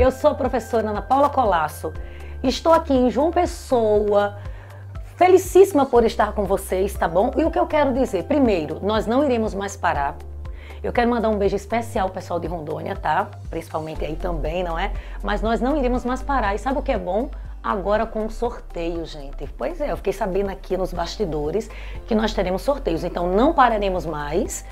Eu sou a professora Ana Paula Colasso. Estou aqui em João Pessoa, felicíssima por estar com vocês, tá bom? E o que eu quero dizer? Primeiro, nós não iremos mais parar. Eu quero mandar um beijo especial ao pessoal de Rondônia, tá? Principalmente aí também, não é? Mas nós não iremos mais parar. E sabe o que é bom? Agora com o sorteio, gente. Pois é, eu fiquei sabendo aqui nos bastidores que nós teremos sorteios. Então não pararemos mais,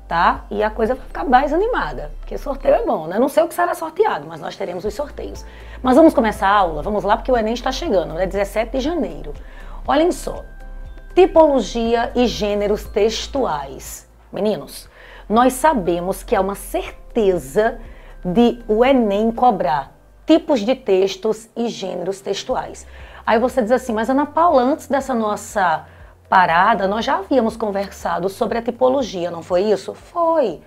tá? E a coisa vai ficar mais animada, porque sorteio é bom, né? Não sei o que será sorteado, mas nós teremos os sorteios. Mas vamos começar a aula? Vamos lá, porque o Enem está chegando, é 17 de janeiro. Olhem só, tipologia e gêneros textuais. Meninos, nós sabemos que há uma certeza de o Enem cobrar tipos de textos e gêneros textuais. Aí você diz assim, mas Ana Paula, antes dessa nossa parada, nós já havíamos conversado sobre a tipologia, não foi isso? Foi.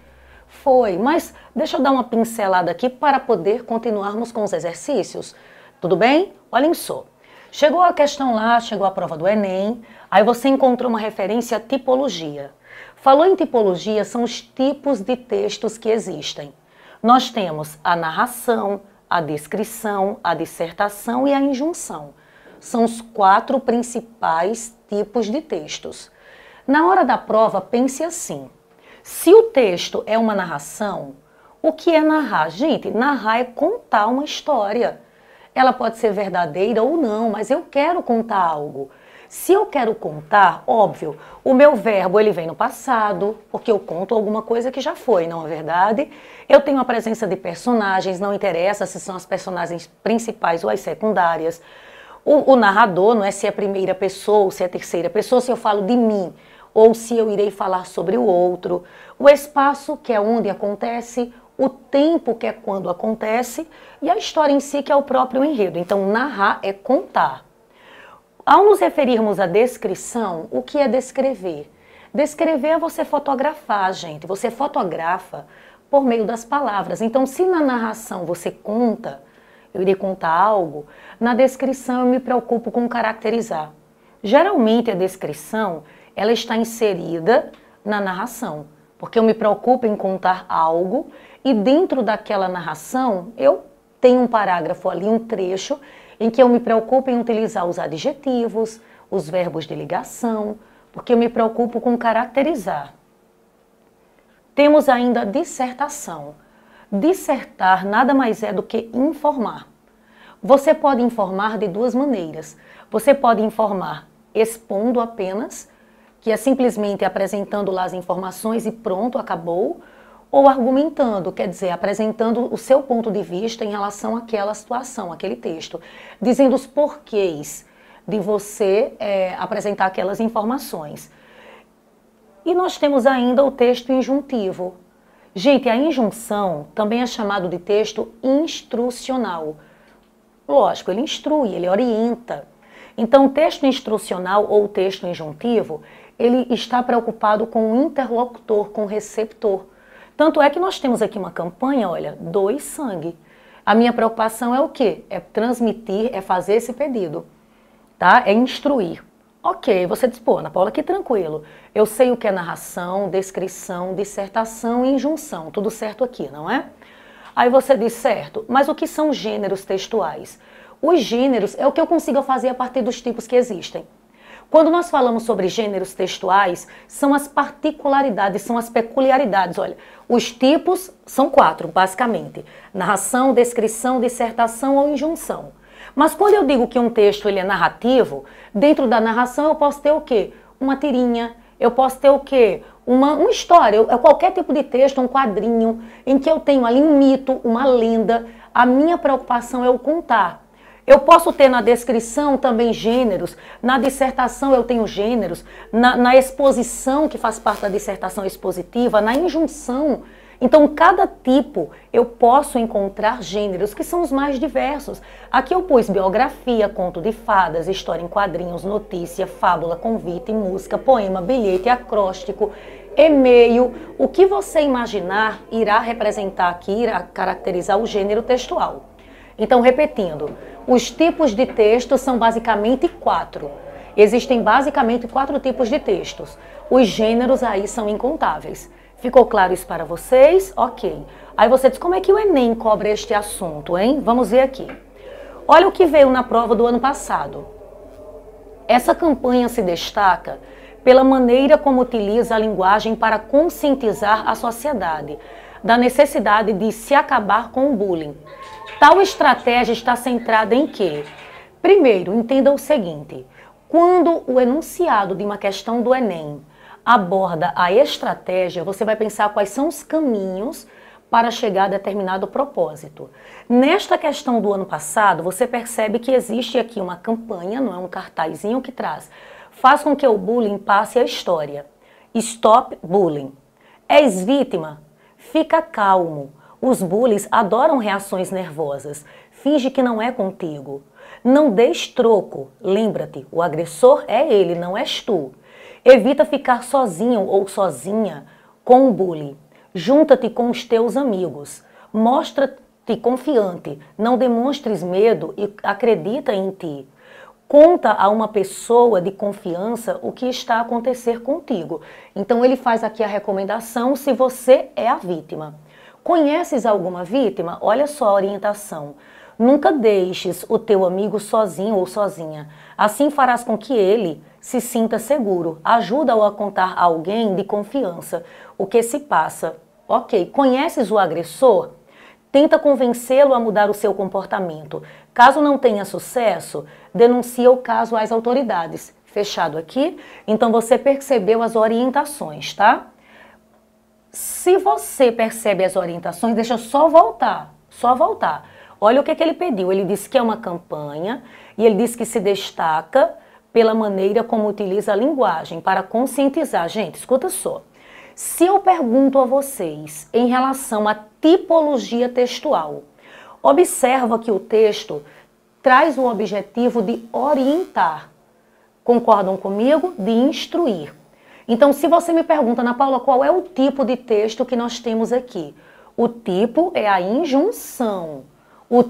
Mas deixa eu dar uma pincelada aqui para poder continuarmos com os exercícios. Tudo bem? Olhem só. Chegou a questão lá, chegou a prova do Enem, aí você encontrou uma referência à tipologia. Falou em tipologia, são os tipos de textos que existem. Nós temos a narração, a descrição, a dissertação e a injunção. São os 4 principais tipos de textos. Na hora da prova, pense assim. Se o texto é uma narração, o que é narrar? Gente, narrar é contar uma história. Ela pode ser verdadeira ou não, mas eu quero contar algo. Se eu quero contar, óbvio, o meu verbo ele vem no passado, porque eu conto alguma coisa que já foi, não é verdade? Eu tenho a presença de personagens, não interessa se são as personagens principais ou as secundárias. O narrador, não é se é primeira pessoa ou se é terceira pessoa, se eu falo de mim ou se eu irei falar sobre o outro. O espaço, que é onde acontece, o tempo, que é quando acontece, e a história em si, que é o próprio enredo. Então, narrar é contar. Ao nos referirmos à descrição, o que é descrever? Descrever é você fotografar, gente. Você fotografa por meio das palavras. Então, se na narração você conta, eu irei contar algo, na descrição eu me preocupo com caracterizar. Geralmente a descrição, ela está inserida na narração, porque eu me preocupo em contar algo e dentro daquela narração eu tenho um parágrafo ali, um trecho, em que eu me preocupo em utilizar os adjetivos, os verbos de ligação, porque eu me preocupo com caracterizar. Temos ainda a dissertação. Dissertar nada mais é do que informar. Você pode informar de 2 maneiras. Você pode informar expondo apenas, que é simplesmente apresentando lá as informações e pronto, acabou, ou argumentando, quer dizer, apresentando o seu ponto de vista em relação àquela situação, àquele texto, dizendo os porquês de você apresentar aquelas informações. E nós temos ainda o texto injuntivo. Gente, a injunção também é chamado de texto instrucional. Lógico, ele instrui, ele orienta. Então, o texto instrucional ou o texto injuntivo, ele está preocupado com o interlocutor, com o receptor. Tanto é que nós temos aqui uma campanha, olha, doe sangue. A minha preocupação é o quê? É transmitir, é fazer esse pedido, tá? É instruir. Ok, você diz, pô, Ana Paula, que tranquilo. Eu sei o que é narração, descrição, dissertação e injunção. Tudo certo aqui, não é? Aí você diz, certo, mas o que são gêneros textuais? Os gêneros é o que eu consigo fazer a partir dos tipos que existem. Quando nós falamos sobre gêneros textuais, são as particularidades, são as peculiaridades. Olha, os tipos são 4, basicamente. Narração, descrição, dissertação ou injunção. Mas quando eu digo que um texto ele é narrativo, dentro da narração eu posso ter o quê? Uma tirinha, eu posso ter o quê? Uma história, qualquer tipo de texto, um quadrinho, em que eu tenho ali um mito, uma lenda. A minha preocupação é o contar. Eu posso ter na descrição também gêneros, na dissertação eu tenho gêneros, na exposição, que faz parte da dissertação expositiva, na injunção. Então, cada tipo eu posso encontrar gêneros, que são os mais diversos. Aqui eu pus biografia, conto de fadas, história em quadrinhos, notícia, fábula, convite, música, poema, bilhete, acróstico, e-mail. O que você imaginar irá representar aqui, irá caracterizar o gênero textual. Então, repetindo, os tipos de texto são basicamente 4. Existem basicamente 4 tipos de textos. Os gêneros aí são incontáveis. Ficou claro isso para vocês? Ok. Aí você diz, como é que o Enem cobra este assunto, hein? Vamos ver aqui. Olha o que veio na prova do ano passado. Essa campanha se destaca pela maneira como utiliza a linguagem para conscientizar a sociedade da necessidade de se acabar com o bullying. Tal estratégia está centrada em quê? Primeiro, entenda o seguinte, quando o enunciado de uma questão do Enem aborda a estratégia, você vai pensar quais são os caminhos para chegar a determinado propósito. Nesta questão do ano passado, você percebe que existe aqui uma campanha, não é um cartazinho que traz, faz com que o bullying passe a história. Stop bullying. És vítima? Fica calmo. Os bullies adoram reações nervosas. Finge que não é contigo. Não des troco. Lembra-te, o agressor é ele, não és tu. Evita ficar sozinho ou sozinha com o bully. Junta-te com os teus amigos. Mostra-te confiante. Não demonstres medo e acredita em ti. Conta a uma pessoa de confiança o que está a acontecer contigo. Então ele faz aqui a recomendação se você é a vítima. Conheces alguma vítima? Olha só a orientação. Nunca deixes o teu amigo sozinho ou sozinha. Assim farás com que ele se sinta seguro. Ajuda-o a contar a alguém de confiança o que se passa. Ok, conheces o agressor? Tenta convencê-lo a mudar o seu comportamento. Caso não tenha sucesso, denuncia o caso às autoridades. Fechado aqui? Então você percebeu as orientações, tá? Se você percebe as orientações, deixa eu só voltar. Olha o que ele pediu. Ele disse que é uma campanha e ele disse que se destaca pela maneira como utiliza a linguagem para conscientizar. Gente, escuta só. Se eu pergunto a vocês em relação à tipologia textual, observa que o texto traz o objetivo de orientar. Concordam comigo? De instruir. Então, se você me pergunta, Ana Paula, qual é o tipo de texto que nós temos aqui? O tipo é a injunção. O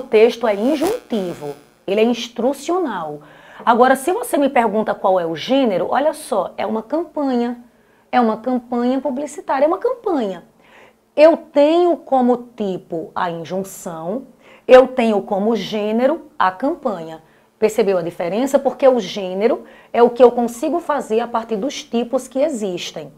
texto é injuntivo. Ele é instrucional. Agora, se você me pergunta qual é o gênero, olha só, é uma campanha. É uma campanha publicitária, é uma campanha. Eu tenho como tipo a injunção, eu tenho como gênero a campanha. Percebeu a diferença? Porque o gênero é o que eu consigo fazer a partir dos tipos que existem.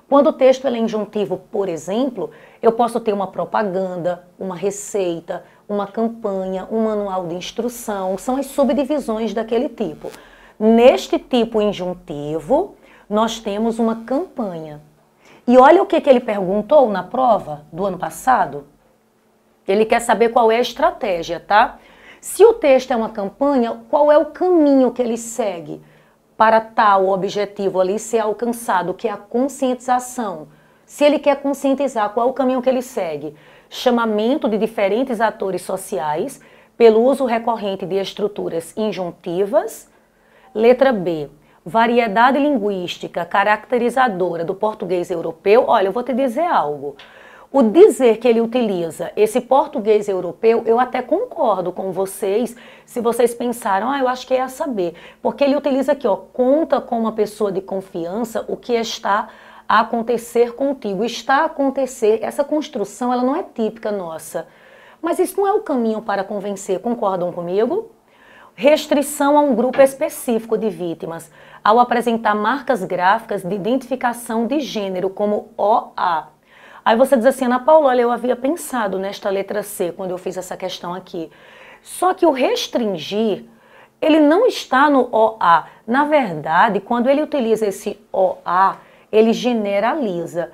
Quando o texto é injuntivo, por exemplo, eu posso ter uma propaganda, uma receita, uma campanha, um manual de instrução, são as subdivisões daquele tipo. Neste tipo injuntivo, nós temos uma campanha. E olha o que ele perguntou na prova do ano passado. Ele quer saber qual é a estratégia, tá? Se o texto é uma campanha, qual é o caminho que ele segue para tal objetivo ali ser alcançado, que é a conscientização. Se ele quer conscientizar, qual é o caminho que ele segue? Chamamento de diferentes atores sociais pelo uso recorrente de estruturas injuntivas. Letra B. Variedade linguística caracterizadora do português europeu. Olha, eu vou te dizer algo. O dizer que ele utiliza esse português europeu, eu até concordo com vocês, se vocês pensaram, eu acho que é a saber. Porque ele utiliza aqui, ó, conta com uma pessoa de confiança o que está a acontecer contigo. Está a acontecer, essa construção, ela não é típica nossa. Mas isso não é o caminho para convencer, concordam comigo? Restrição a um grupo específico de vítimas, ao apresentar marcas gráficas de identificação de gênero, como OA. Aí você diz assim, Ana Paula, olha, eu havia pensado nesta letra C, quando eu fiz essa questão aqui. Só que o restringir, ele não está no OA. Na verdade, quando ele utiliza esse OA, ele generaliza.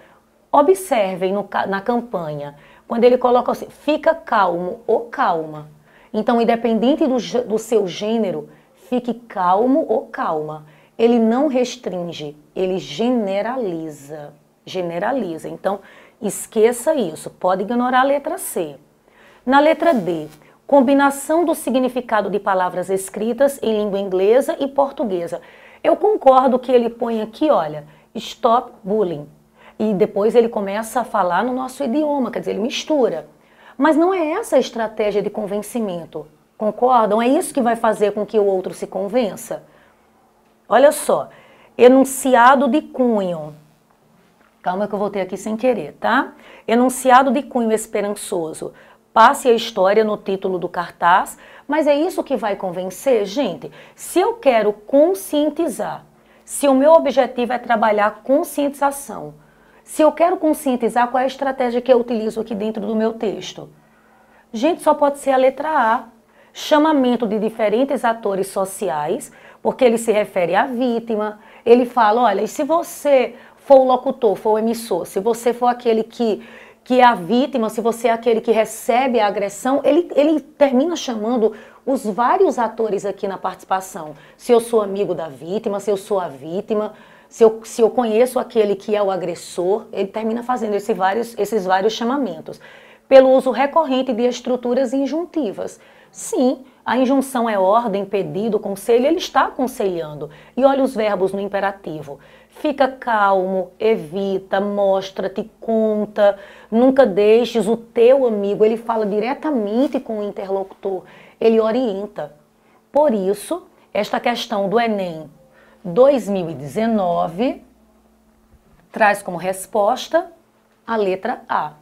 Observem na campanha, quando ele coloca assim, fica calmo ou calma. Então, independente do seu gênero, fique calmo ou calma. Ele não restringe, ele generaliza. Generaliza. Então, esqueça isso. Pode ignorar a letra C. Na letra D, combinação do significado de palavras escritas em língua inglesa e portuguesa. Eu concordo que ele põe aqui, olha, stop bullying. E depois ele começa a falar no nosso idioma, quer dizer, ele mistura. Mas não é essa a estratégia de convencimento. Concordam? É isso que vai fazer com que o outro se convença? Olha só, enunciado de cunho. Calma que eu voltei aqui sem querer, tá? Enunciado de cunho esperançoso. Passe a história no título do cartaz, mas é isso que vai convencer? Gente, se eu quero conscientizar, se o meu objetivo é trabalhar conscientização, se eu quero conscientizar, qual é a estratégia que eu utilizo aqui dentro do meu texto? Gente, só pode ser a letra A. Chamamento de diferentes atores sociais, porque ele se refere à vítima. Ele fala, olha, e se você for o locutor, for o emissor, se você for aquele que é a vítima, se você é aquele que recebe a agressão, ele termina chamando os vários atores aqui na participação. Se eu sou amigo da vítima, se eu sou a vítima, se eu conheço aquele que é o agressor, ele termina fazendo esses vários chamamentos. Pelo uso recorrente de estruturas injuntivas. Sim, a injunção é ordem, pedido, conselho, ele está aconselhando. E olha os verbos no imperativo. Fica calmo, evita, mostra-te, conta, nunca deixes o teu amigo. Ele fala diretamente com o interlocutor, ele orienta. Por isso, esta questão do Enem 2019 traz como resposta a letra A.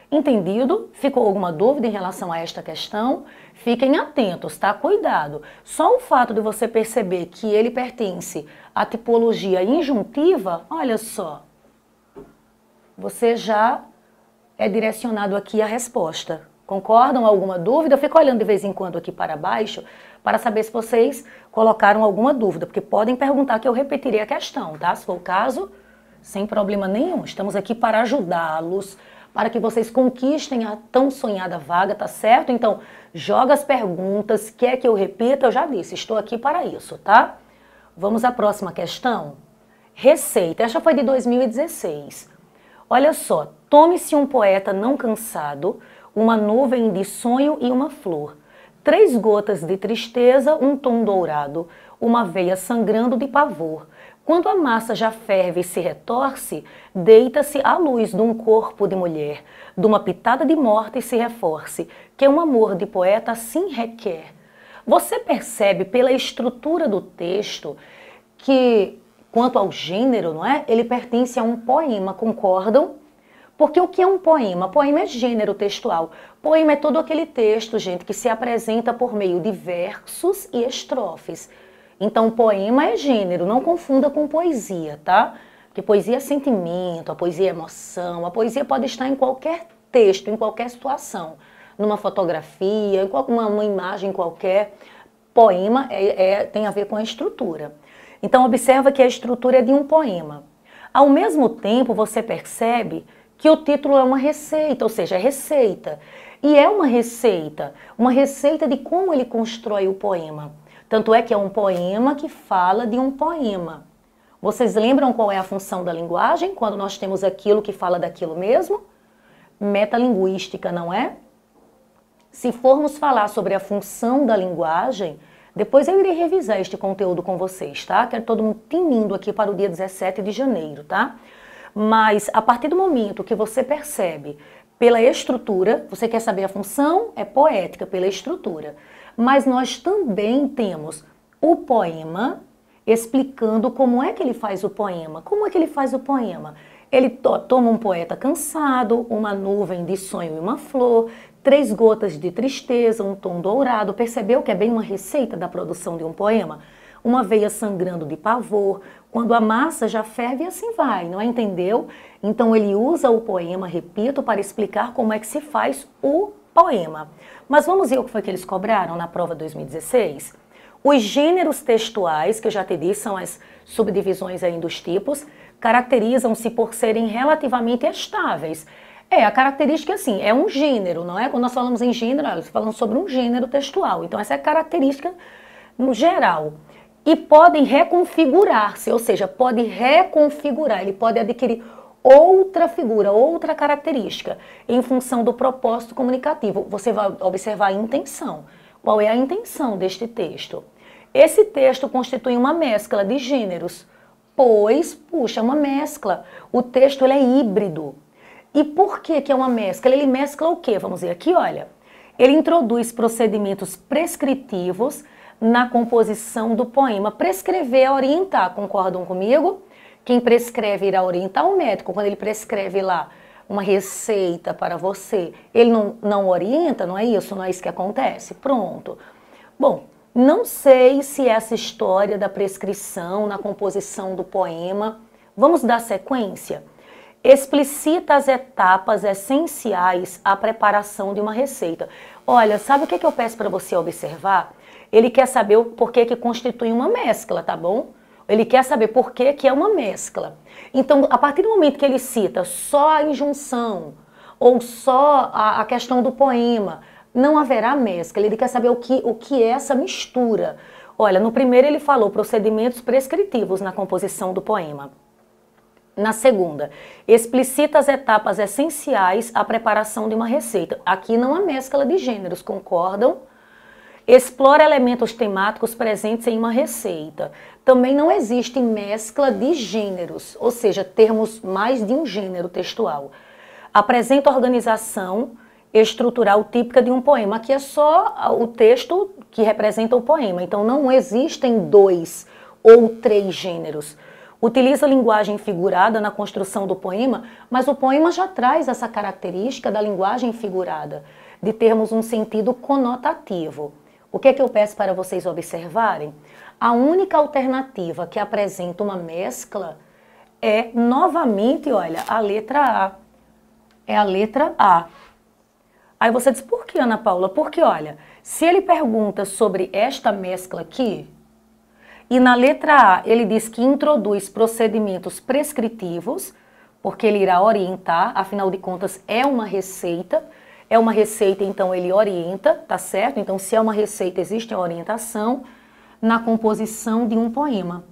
Entendido? Ficou alguma dúvida em relação a esta questão? Fiquem atentos, tá? Cuidado. Só o fato de você perceber que ele pertence à tipologia injuntiva, olha só, você já é direcionado aqui à resposta. Concordam? Alguma dúvida? Eu fico olhando de vez em quando aqui para baixo para saber se vocês colocaram alguma dúvida, porque podem perguntar que eu repetirei a questão, tá? Se for o caso, sem problema nenhum. Estamos aqui para ajudá-los, para que vocês conquistem a tão sonhada vaga, tá certo? Então, joga as perguntas, quer que eu repita? Eu já disse, estou aqui para isso, tá? Vamos à próxima questão. Receita, esta foi de 2016. Olha só, tome-se um poeta não cansado, uma nuvem de sonho e uma flor, 3 gotas de tristeza, um tom dourado, uma veia sangrando de pavor. Quando a massa já ferve e se retorce, deita-se à luz de um corpo de mulher, de uma pitada de morte se reforce, que um amor de poeta assim requer. Você percebe pela estrutura do texto que, quanto ao gênero, não é? Ele pertence a um poema, concordam? Porque o que é um poema? Poema é gênero textual. Poema é todo aquele texto, gente, que se apresenta por meio de versos e estrofes. Então, poema é gênero, não confunda com poesia, tá? Porque poesia é sentimento, a poesia é emoção, a poesia pode estar em qualquer texto, em qualquer situação. Numa fotografia, em uma imagem qualquer. Poema tem a ver com a estrutura. Então, observa que a estrutura é de um poema. Ao mesmo tempo, você percebe que o título é uma receita, ou seja, é receita. E é uma receita de como ele constrói o poema. Tanto é que é um poema que fala de um poema. Vocês lembram qual é a função da linguagem, quando nós temos aquilo que fala daquilo mesmo? Metalinguística, não é? Se formos falar sobre a função da linguagem, depois eu irei revisar este conteúdo com vocês, tá? Quero todo mundo tinindo aqui para o dia 17 de janeiro, tá? Mas a partir do momento que você percebe pela estrutura, você quer saber a função? É poética, pela estrutura. Mas nós também temos o poema explicando como é que ele faz o poema. Como é que ele faz o poema? Ele toma um poeta cansado, uma nuvem de sonho e uma flor, 3 gotas de tristeza, um tom dourado. Percebeu que é bem uma receita da produção de um poema? Uma veia sangrando de pavor, quando a massa já ferve e assim vai, não é? Entendeu? Então ele usa o poema, repito, para explicar como é que se faz o poema. Mas vamos ver o que foi que eles cobraram na prova 2016? Os gêneros textuais, que eu já te disse, são as subdivisões aí dos tipos, caracterizam-se por serem relativamente estáveis. A característica assim, é um gênero, não é? Quando nós falamos em gênero, nós falamos sobre um gênero textual. Então essa é a característica no geral. E podem reconfigurar-se, ou seja, pode reconfigurar, ele pode adquirir outra figura, outra característica, em função do propósito comunicativo. Você vai observar a intenção. Qual é a intenção deste texto? Esse texto constitui uma mescla de gêneros, pois, puxa, é uma mescla. O texto ele é híbrido. E por que é uma mescla? Ele mescla o quê? Vamos ver aqui, olha. Ele introduz procedimentos prescritivos na composição do poema. Prescrever é orientar, concordam comigo? Quem prescreve irá orientar o médico. Quando ele prescreve lá uma receita para você, ele não orienta, não é isso? Não é isso que acontece? Pronto. Bom, não sei se essa história da prescrição na composição do poema, vamos dar sequência? Explicita as etapas essenciais à preparação de uma receita. Olha, sabe o que eu peço para você observar? Ele quer saber o porquê que constitui uma mescla, tá bom? Ele quer saber por que é uma mescla. Então, a partir do momento que ele cita só a injunção ou só a questão do poema, não haverá mescla. Ele quer saber o que é essa mistura. Olha, no primeiro ele falou procedimentos prescritivos na composição do poema. Na segunda, explicita as etapas essenciais à preparação de uma receita. Aqui não há mescla de gêneros, concordam? Explora elementos temáticos presentes em uma receita. Também não existe mescla de gêneros, ou seja, termos mais de um gênero textual. Apresenta organização estrutural típica de um poema. Aqui é só o texto que representa o poema, então não existem 2 ou 3 gêneros. Utiliza linguagem figurada na construção do poema, mas o poema já traz essa característica da linguagem figurada, de termos um sentido conotativo. O que é que eu peço para vocês observarem? A única alternativa que apresenta uma mescla é, novamente, olha, a letra A. É a letra A. Aí você diz, por que, Ana Paula? Porque, olha, se ele pergunta sobre esta mescla aqui, e na letra A ele diz que introduz procedimentos prescritivos, porque ele irá orientar, afinal de contas é uma receita, então ele orienta, tá certo? Então se é uma receita existe a orientação na composição de um poema.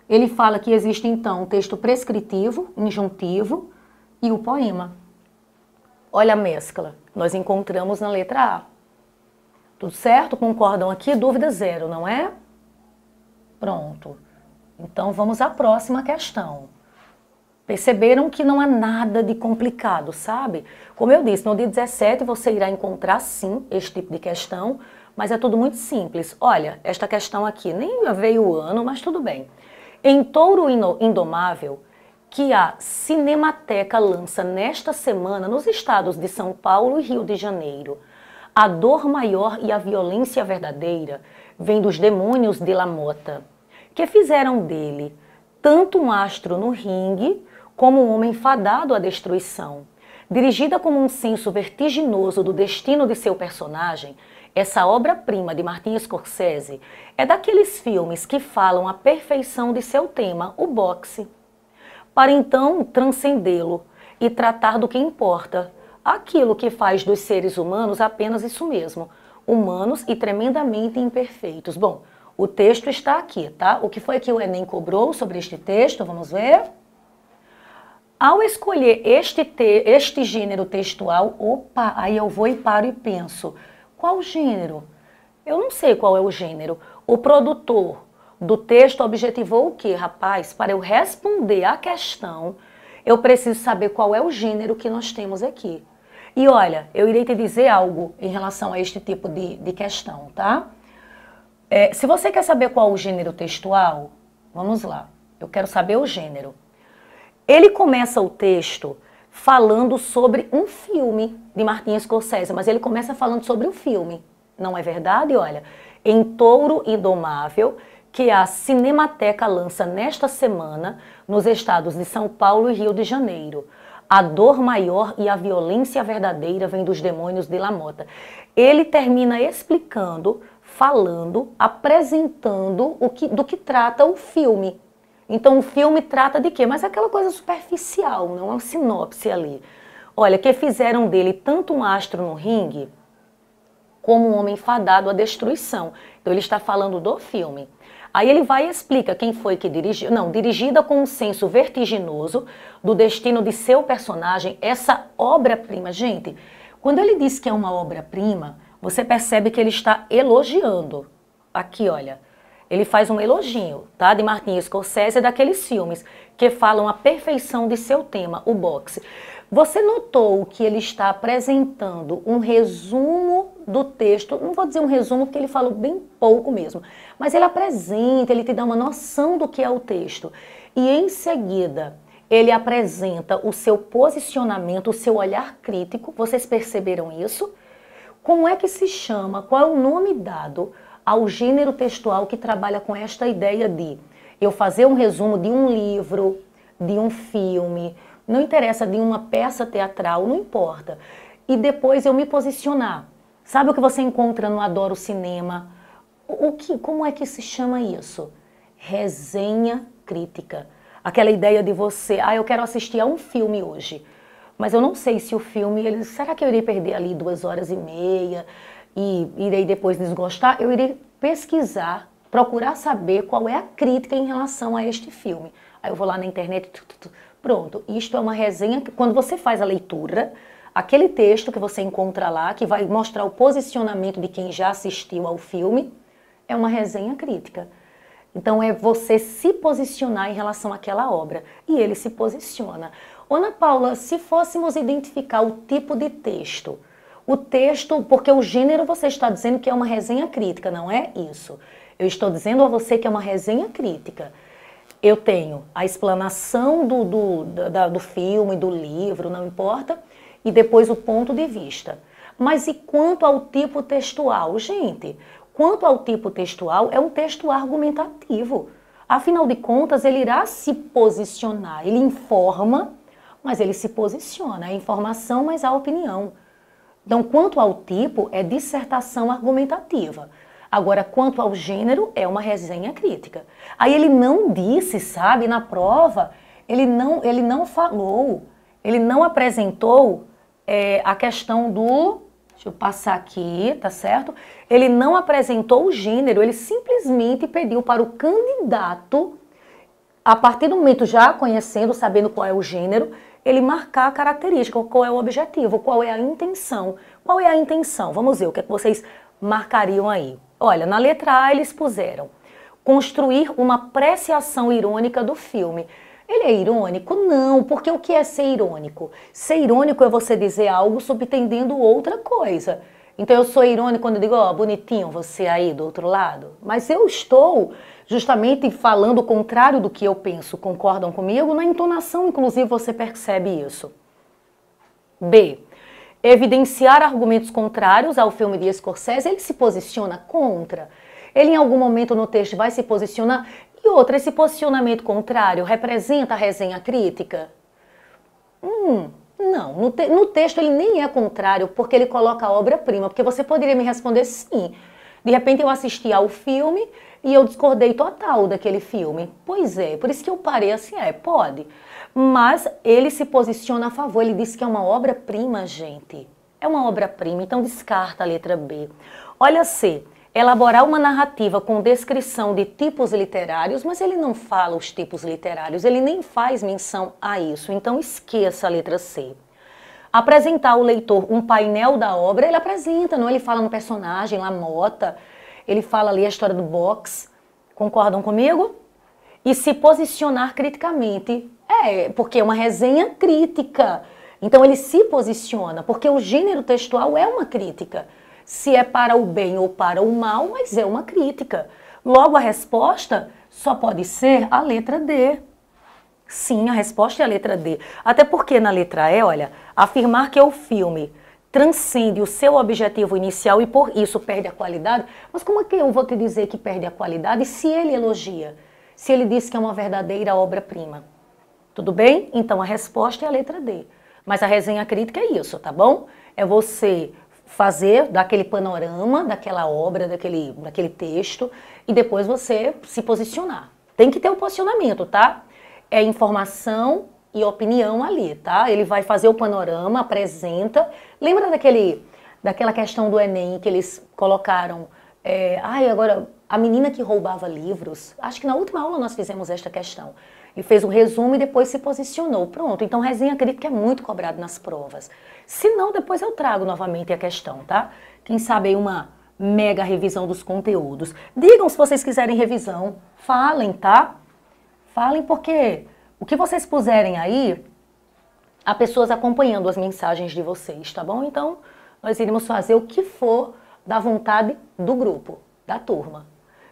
Ele fala que existe então o texto prescritivo, injuntivo e o poema. Olha a mescla, nós encontramos na letra A. Tudo certo? Concordam aqui? Dúvida zero, não é? Pronto. Então vamos à próxima questão. Perceberam que não há nada de complicado, sabe? Como eu disse, no dia 17 você irá encontrar sim este tipo de questão, mas é tudo muito simples. Olha, esta questão aqui, nem veio o ano, mas tudo bem. Em Touro Indomável, que a Cinemateca lança nesta semana nos estados de São Paulo e Rio de Janeiro, a dor maior e a violência verdadeira vem dos demônios de La Mota, que fizeram dele tanto um astro no ringue como um homem fadado à destruição. Dirigida como um senso vertiginoso do destino de seu personagem, essa obra-prima de Martin Scorsese é daqueles filmes que falam a perfeição de seu tema, o boxe, para então transcendê-lo e tratar do que importa, aquilo que faz dos seres humanos apenas isso mesmo, humanos e tremendamente imperfeitos. Bom, o texto está aqui, tá? O que foi que o Enem cobrou sobre este texto? Vamos ver? Ao escolher este gênero textual, opa, aí eu vou e paro e penso, qual gênero? Eu não sei qual é o gênero. O produtor do texto objetivou o quê, rapaz? Para eu responder à questão, eu preciso saber qual é o gênero que nós temos aqui. E olha, eu irei te dizer algo em relação a este tipo de questão, tá? Se você quer saber qual o gênero textual, vamos lá, eu quero saber o gênero. Ele começa o texto falando sobre um filme de Martin Scorsese, mas ele começa falando sobre o filme, não é verdade? Olha, em Touro Indomável, que a Cinemateca lança nesta semana nos estados de São Paulo e Rio de Janeiro. A dor maior e a violência verdadeira vem dos demônios de La Mota. Ele termina explicando, falando, apresentando do que trata o filme. Então o filme trata de quê? Mas é aquela coisa superficial, não é uma sinopse ali. Olha, que fizeram dele tanto um astro no ringue, como um homem fadado à destruição. Então ele está falando do filme. Aí ele vai e explica quem foi que dirigiu. Não, dirigida com um senso vertiginoso do destino de seu personagem, essa obra-prima. Gente, quando ele diz que é uma obra-prima, você percebe que ele está elogiando. Aqui, olha, ele faz um elogio, tá? De Martin Scorsese, daqueles filmes que falam a perfeição de seu tema, o boxe. Você notou que ele está apresentando um resumo do texto, não vou dizer um resumo porque ele falou bem pouco mesmo, mas ele apresenta, ele te dá uma noção do que é o texto. E em seguida, ele apresenta o seu posicionamento, o seu olhar crítico. Vocês perceberam isso? Como é que se chama, qual é o nome dado ao gênero textual que trabalha com esta ideia de eu fazer um resumo de um livro, de um filme, não interessa, de uma peça teatral, não importa. E depois eu me posicionar. Sabe o que você encontra no Adoro Cinema? Como é que se chama isso? Resenha crítica. Aquela ideia de você, eu quero assistir a um filme hoje, mas eu não sei se o filme, será que eu irei perder ali 2 horas e meia e irei depois desgostar? Eu irei pesquisar, procurar saber qual é a crítica em relação a este filme. Aí eu vou lá na internet, pronto, isto é uma resenha. Quando você faz a leitura, aquele texto que você encontra lá, que vai mostrar o posicionamento de quem já assistiu ao filme, é uma resenha crítica. Então é você se posicionar em relação àquela obra. E ele se posiciona. Ana Paula, se fôssemos identificar o tipo de texto, o texto, porque o gênero você está dizendo que é uma resenha crítica, não é isso? Eu estou dizendo a você que é uma resenha crítica. Eu tenho a explanação do filme, do livro, não importa, e depois o ponto de vista. Mas e quanto ao tipo textual? Gente, quanto ao tipo textual, é um texto argumentativo. Afinal de contas, ele irá se posicionar, ele informa, mas ele se posiciona. É informação, mas há opinião. Então, quanto ao tipo, é dissertação argumentativa. Agora, quanto ao gênero, é uma resenha crítica. Aí ele não disse, sabe, na prova, ele não falou, ele não apresentou a questão do... Deixa eu passar aqui, tá certo? Ele não apresentou o gênero, ele simplesmente pediu para o candidato, a partir do momento já conhecendo, sabendo qual é o gênero, ele marcar a característica, qual é o objetivo, qual é a intenção. Qual é a intenção? Vamos ver o que é que vocês marcariam aí. Olha, na letra A eles puseram construir uma apreciação irônica do filme. Ele é irônico? Não, porque o que é ser irônico? Ser irônico é você dizer algo subentendendo outra coisa. Então eu sou irônico quando eu digo, bonitinho você aí do outro lado. Mas eu estou justamente falando o contrário do que eu penso. Concordam comigo? Na entonação, inclusive, você percebe isso. B. Evidenciar argumentos contrários ao filme de Scorsese. Ele se posiciona contra. Ele em algum momento no texto vai se posicionar. E outra, esse posicionamento contrário representa a resenha crítica? Não, no texto ele nem é contrário, porque ele coloca a obra-prima, porque você poderia me responder sim. De repente eu assisti ao filme e eu discordei total daquele filme. Pois é, por isso que eu parei assim, pode. Mas ele se posiciona a favor, ele diz que é uma obra-prima, gente. É uma obra-prima, então descarta a letra B. Olha C. Elaborar uma narrativa com descrição de tipos literários, mas ele não fala os tipos literários, ele nem faz menção a isso, então esqueça a letra C. Apresentar ao leitor um painel da obra, ele apresenta, não? Ele fala no personagem, lá Mota, ele fala ali a história do box, concordam comigo? E se posicionar criticamente, porque é uma resenha crítica, então ele se posiciona, porque o gênero textual é uma crítica. Se é para o bem ou para o mal, mas é uma crítica. Logo, a resposta só pode ser a letra D. Sim, a resposta é a letra D. Até porque na letra E, olha, afirmar que o filme transcende o seu objetivo inicial e por isso perde a qualidade. Mas como é que eu vou te dizer que perde a qualidade se ele elogia? Se ele diz que é uma verdadeira obra-prima? Tudo bem? Então a resposta é a letra D. Mas a resenha crítica é isso, tá bom? É você fazer daquele panorama, daquela obra, daquele texto, e depois você se posicionar. Tem que ter o posicionamento, tá? É informação e opinião ali, tá? Ele vai fazer o panorama, apresenta. Lembra daquela questão do Enem que eles colocaram? Agora, a menina que roubava livros, acho que na última aula nós fizemos esta questão. Ele fez um resumo e depois se posicionou. Pronto, então resenha crítica é muito cobrado nas provas. Se não, depois eu trago novamente a questão, tá? Quem sabe aí uma mega revisão dos conteúdos. Digam se vocês quiserem revisão. Falem, tá? Falem porque o que vocês puserem aí, há pessoas acompanhando as mensagens de vocês, tá bom? Então, nós iremos fazer o que for da vontade do grupo, da turma.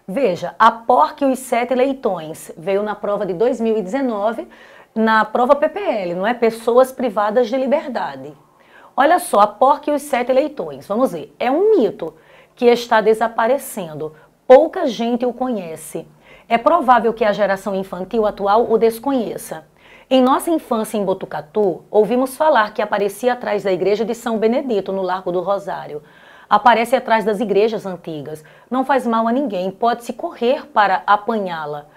Veja, a porca e os 7 leitões veio na prova de 2019, na prova PPL, não é? Pessoas privadas de liberdade. Olha só, a porca e os 7 leitões, vamos ver, é um mito que está desaparecendo, pouca gente o conhece. É provável que a geração infantil atual o desconheça. Em nossa infância em Botucatu, ouvimos falar que aparecia atrás da igreja de São Benedito, no Largo do Rosário. Aparece atrás das igrejas antigas. Não faz mal a ninguém, pode-se correr para apanhá-la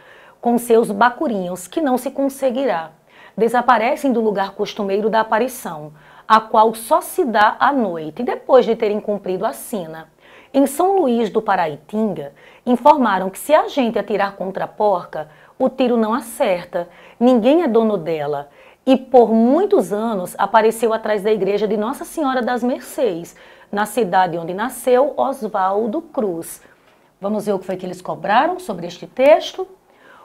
com seus bacurinhos, que não se conseguirá. Desaparecem do lugar costumeiro da aparição, a qual só se dá à noite, depois de terem cumprido a sina. Em São Luís do Paraitinga, informaram que se a gente atirar contra a porca, o tiro não acerta, ninguém é dono dela. E por muitos anos apareceu atrás da igreja de Nossa Senhora das Mercês, na cidade onde nasceu Oswaldo Cruz. Vamos ver o que foi que eles cobraram sobre este texto?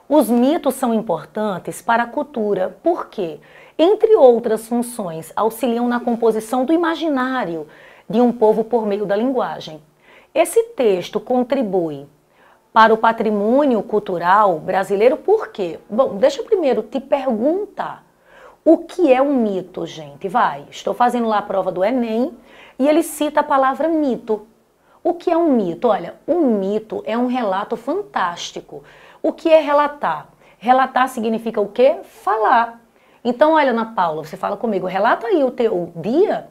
Os mitos são importantes para a cultura, porque, entre outras funções, auxiliam na composição do imaginário de um povo por meio da linguagem. Esse texto contribui para o patrimônio cultural brasileiro por quê? Bom, deixa eu primeiro te perguntar. O que é um mito, gente? Vai, estou fazendo lá a prova do Enem e ele cita a palavra mito. O que é um mito? Olha, um mito é um relato fantástico. O que é relatar? Relatar significa o quê? Falar. Então, olha, Ana Paula, você fala comigo, relata aí o teu dia.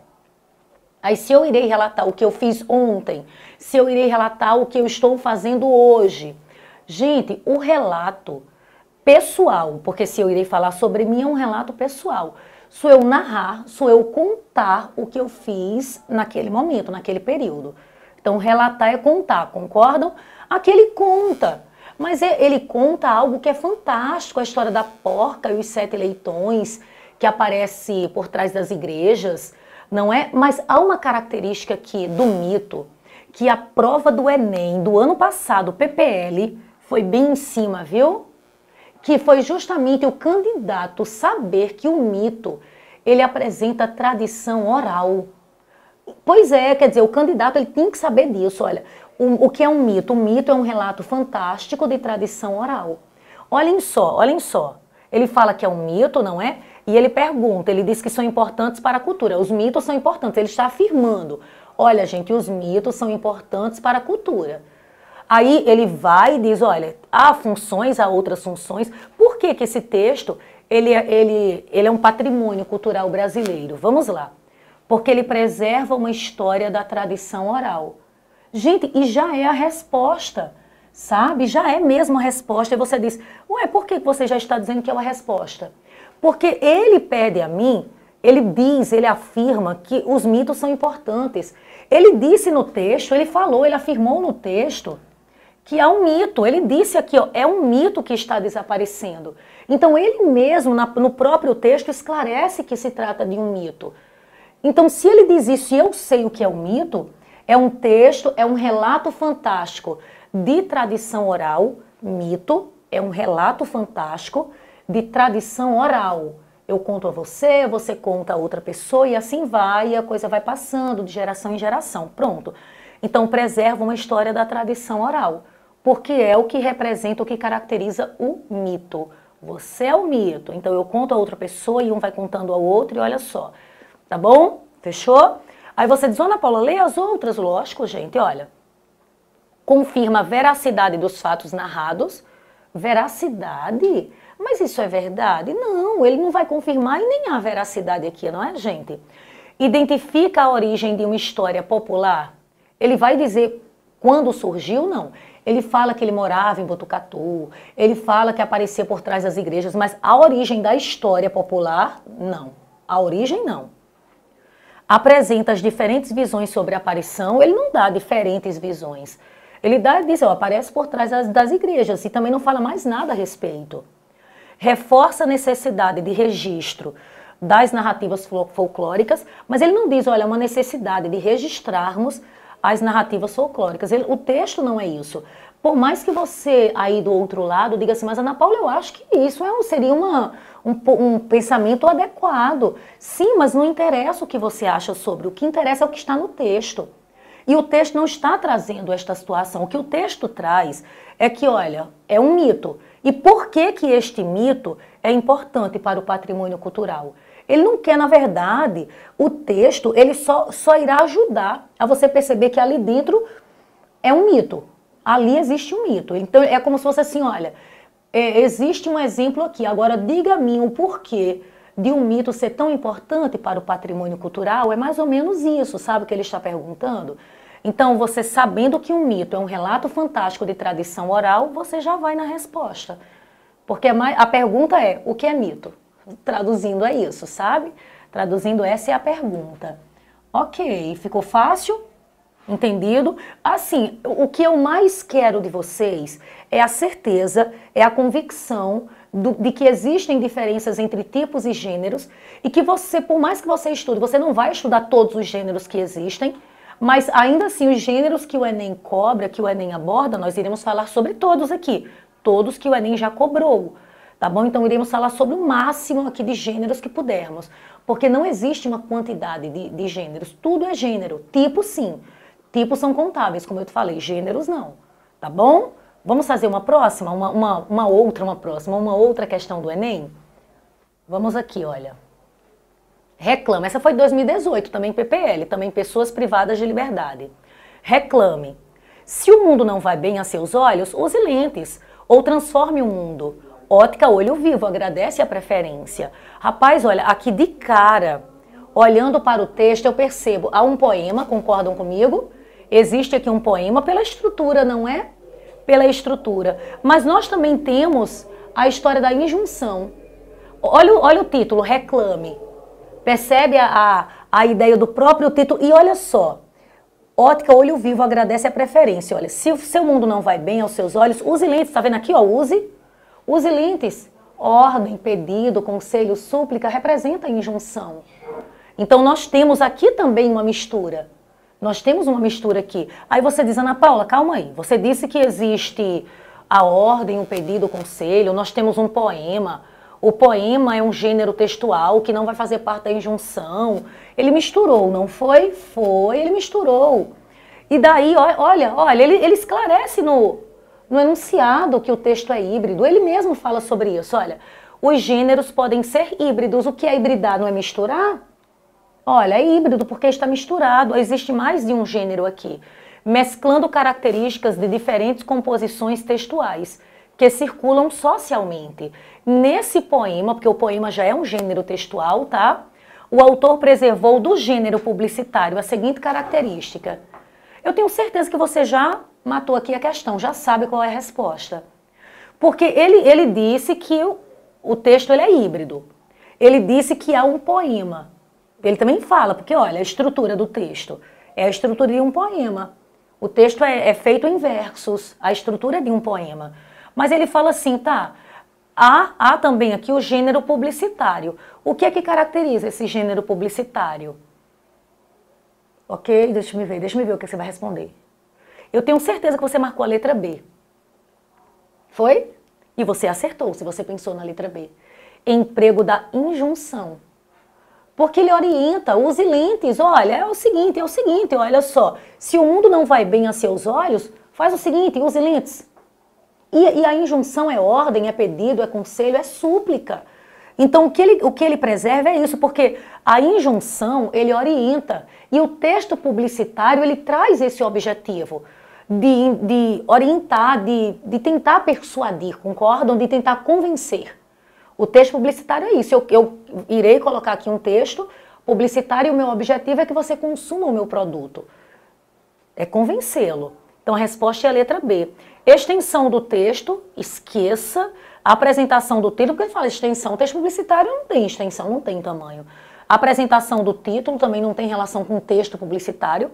Aí se eu irei relatar o que eu fiz ontem, se eu irei relatar o que eu estou fazendo hoje. Gente, o relato pessoal, porque se eu irei falar sobre mim é um relato pessoal. Sou eu narrar, sou eu contar o que eu fiz naquele momento, naquele período. Então relatar é contar, concordam? Aqui ele conta, mas ele conta algo que é fantástico, a história da porca e os 7 leitões, que aparece por trás das igrejas, não é? Mas há uma característica aqui do mito, que a prova do Enem do ano passado, PPL, foi bem em cima, viu? Que foi justamente o candidato saber que o mito, ele apresenta tradição oral. Pois é, quer dizer, o candidato ele tem que saber disso, olha. O que é um mito? O mito é um relato fantástico de tradição oral. Olhem só, olhem só. Ele fala que é um mito, não é? E ele pergunta, ele diz que são importantes para a cultura. Os mitos são importantes, ele está afirmando. Olha, gente, os mitos são importantes para a cultura. Aí ele vai e diz, olha, há funções, há outras funções. Por que que esse texto ele é um patrimônio cultural brasileiro? Vamos lá. Porque ele preserva uma história da tradição oral. Gente, e já é a resposta, sabe? Já é mesmo a resposta. E você diz, ué, por que você já está dizendo que é uma resposta? Porque ele pede a mim, ele diz, ele afirma que os mitos são importantes. Ele disse no texto, ele falou, ele afirmou no texto que há um mito. Ele disse aqui, ó, é um mito que está desaparecendo. Então ele mesmo, no próprio texto, esclarece que se trata de um mito. Então se ele diz isso e eu sei o que é um mito, é um texto, é um relato fantástico de tradição oral, mito, é um relato fantástico de tradição oral. Eu conto a você, você conta a outra pessoa e assim vai, e a coisa vai passando de geração em geração. Pronto. Então preserva uma história da tradição oral, porque é o que representa, o que caracteriza o mito. Você é o mito, então eu conto a outra pessoa e um vai contando ao outro e olha só. Tá bom? Fechou? Aí você diz, Ana Paula, lê as outras, lógico, gente, olha. Confirma a veracidade dos fatos narrados. Veracidade? Mas isso é verdade? Não, ele não vai confirmar e nem há veracidade aqui, não é, gente? Identifica a origem de uma história popular. Ele vai dizer quando surgiu? Não. Ele fala que ele morava em Botucatu, ele fala que aparecia por trás das igrejas, mas a origem da história popular, não. A origem, não. Apresenta as diferentes visões sobre a aparição, ele não dá diferentes visões. Ele diz, ó, aparece por trás das igrejas e também não fala mais nada a respeito. Reforça a necessidade de registro das narrativas folclóricas, mas ele não diz, olha, uma necessidade de registrarmos as narrativas folclóricas. O texto não é isso. Por mais que você aí do outro lado diga assim, mas Ana Paula, eu acho que isso seria um pensamento adequado. Sim, mas não interessa o que você acha sobre, o que interessa é o que está no texto. E o texto não está trazendo esta situação. O que o texto traz é que, olha, é um mito. E por que que este mito é importante para o patrimônio cultural? Ele não quer, na verdade, o texto, ele só irá ajudar a você perceber que ali dentro é um mito. Ali existe um mito. Então é como se fosse assim, olha, existe um exemplo aqui, agora diga a mim o porquê de um mito ser tão importante para o patrimônio cultural, é mais ou menos isso, sabe o que ele está perguntando? Então, você sabendo que um mito é um relato fantástico de tradição oral, você já vai na resposta. Porque a pergunta é, o que é mito? Traduzindo é isso, sabe? Traduzindo, essa é a pergunta. Ok, ficou fácil? Entendido? Assim, o que eu mais quero de vocês é a certeza, é a convicção de que existem diferenças entre tipos e gêneros e que você, por mais que você estude, você não vai estudar todos os gêneros que existem, mas ainda assim os gêneros que o Enem cobra, que o Enem aborda, nós iremos falar sobre todos aqui, todos que o Enem já cobrou, tá bom? Então iremos falar sobre o máximo aqui de gêneros que pudermos, porque não existe uma quantidade de gêneros, tudo é gênero, tipo sim. Tipos são contáveis, como eu te falei, gêneros não, tá bom? Vamos fazer uma próxima, uma outra questão do Enem? Vamos aqui, olha. Reclame, essa foi 2018, também PPL, também Pessoas Privadas de Liberdade. Reclame. Se o mundo não vai bem a seus olhos, use lentes, ou transforme o mundo. Ótica Olho Vivo, agradece a preferência. Rapaz, olha, aqui de cara, olhando para o texto, eu percebo, há um poema, concordam comigo? Existe aqui um poema pela estrutura, não é? Pela estrutura. Mas nós também temos a história da injunção. Olha o título, Reclame. Percebe a ideia do próprio título? E olha só, Ótica Olho Vivo agradece a preferência. Olha, se o seu mundo não vai bem aos seus olhos, use lentes. Tá vendo aqui, ó, use lentes. Ordem, pedido, conselho, súplica, representa a injunção. Então nós temos aqui também uma mistura. Nós temos uma mistura aqui. Aí você diz, Ana Paula, calma aí. Você disse que existe a ordem, o pedido, o conselho. Nós temos um poema. O poema é um gênero textual que não vai fazer parte da injunção. Ele misturou, não foi? Foi, ele misturou. E daí, olha, ele esclarece no enunciado que o texto é híbrido. Ele mesmo fala sobre isso. Olha, os gêneros podem ser híbridos. O que é hibridar? Não é misturar? Olha, é híbrido porque está misturado, existe mais de um gênero aqui, mesclando características de diferentes composições textuais que circulam socialmente. Nesse poema, porque o poema já é um gênero textual, tá? O autor preservou do gênero publicitário a seguinte característica. Eu tenho certeza que você já matou aqui a questão, já sabe qual é a resposta. Porque ele disse que o texto ele é híbrido. Ele disse que há um poema. Ele também fala, porque olha, a estrutura do texto é a estrutura de um poema. O texto é feito em versos, a estrutura é de um poema. Mas ele fala assim, tá, há também aqui o gênero publicitário. O que é que caracteriza esse gênero publicitário? Ok, deixa eu ver o que você vai responder. Eu tenho certeza que você marcou a letra B. Foi? E você acertou, se você pensou na letra B. Emprego da injunção. Porque ele orienta, use lentes, olha, é o seguinte, olha só, se o mundo não vai bem a seus olhos, faz o seguinte, use lentes. E a injunção é ordem, é pedido, é conselho, é súplica. Então o que ele preserva é isso, porque a injunção, ele orienta, e o texto publicitário, ele traz esse objetivo de orientar, de tentar persuadir, concordam? De tentar convencer. O texto publicitário é isso, eu irei colocar aqui um texto publicitário e o meu objetivo é que você consuma o meu produto. É convencê-lo. Então a resposta é a letra B. Extensão do texto, esqueça. A apresentação do título, porque ele fala extensão, o texto publicitário não tem extensão, não tem tamanho. A apresentação do título também não tem relação com o texto publicitário.